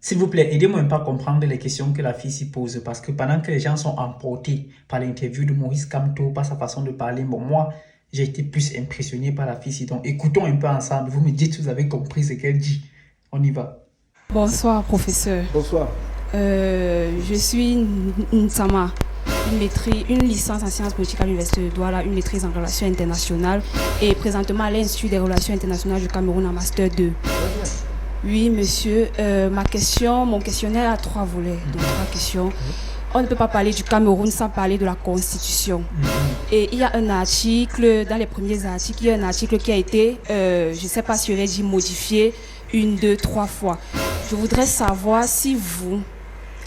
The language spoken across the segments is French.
S'il vous plaît, aidez-moi un peu à comprendre les questions que la fille s'y pose. Parce que pendant que les gens sont emportés par l'interview de Maurice Kamto, par sa façon de parler, bon, moi, j'ai été plus impressionné par la fille. Donc, écoutons un peu ensemble. Vous me dites si vous avez compris ce qu'elle dit. On y va. Bonsoir, professeur. Bonsoir. Je suis Nsama, une licence en sciences politiques à l'Université de Douala, une maîtrise en relations internationales et présentement à l'Institut des relations internationales du Cameroun en Master 2. Oui, monsieur, mon questionnaire a 3 volets, donc 3 questions. On ne peut pas parler du Cameroun sans parler de la Constitution. Et il y a un article, dans les premiers articles, il y a un article qui a été, je ne sais pas si je vais dire modifié, 1, 2, 3 fois. Je voudrais savoir si vous,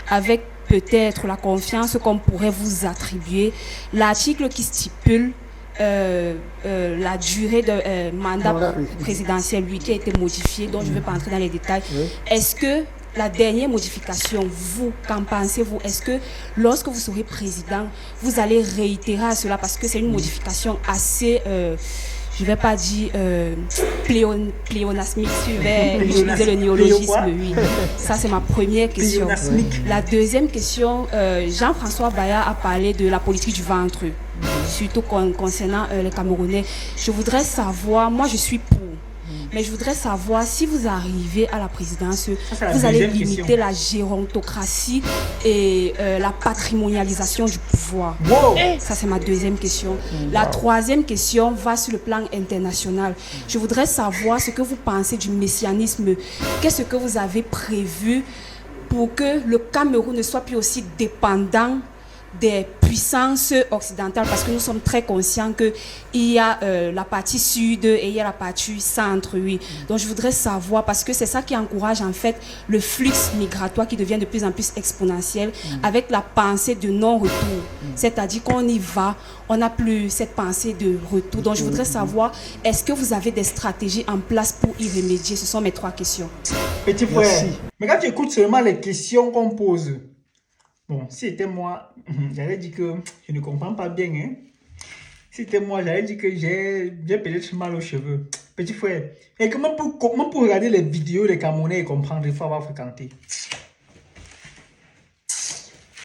avec peut-être la confiance qu'on pourrait vous attribuer, l'article qui stipule la durée de mandat présidentiel, lui, qui a été modifié, dont je ne vais pas entrer dans les détails. Est-ce que la dernière modification, vous, qu'en pensez-vous? Est-ce que lorsque vous serez président, vous allez réitérer à cela? Parce que c'est une modification assez, je ne vais pas dire pléonasmique, si je vais utiliser le néologisme. Oui. Ça, c'est ma première question. La deuxième question, Jean-François Baya a parlé de la politique du ventre, surtout concernant les Camerounais. Je voudrais savoir, moi je suis pour. Mais je voudrais savoir si vous arrivez à la présidence, vous allez limiter la gérontocratie et la patrimonialisation du pouvoir. Wow. Ça, c'est ma deuxième question. La troisième question va sur le plan international. Je voudrais savoir ce que vous pensez du messianisme. Qu'est-ce que vous avez prévu pour que le Cameroun ne soit plus aussi dépendant des puissances occidentales, parce que nous sommes très conscients qu'il y a la partie sud et il y a la partie centre, oui. Donc je voudrais savoir, parce que c'est ça qui encourage en fait le flux migratoire qui devient de plus en plus exponentiel avec la pensée de non-retour. C'est-à-dire qu'on y va, on n'a plus cette pensée de retour. Donc je voudrais savoir, est-ce que vous avez des stratégies en place pour y remédier? Ce sont mes 3 questions. Petit frère, mais quand tu écoutes seulement les questions qu'on pose, bon, si c'était moi, j'allais dire que je ne comprends pas bien. Hein. Si c'était moi, j'allais dire que j'ai peut-être mal aux cheveux. Petit frère, et comment pour regarder les vidéos des Camerounais et comprendre, il faut avoir fréquenté.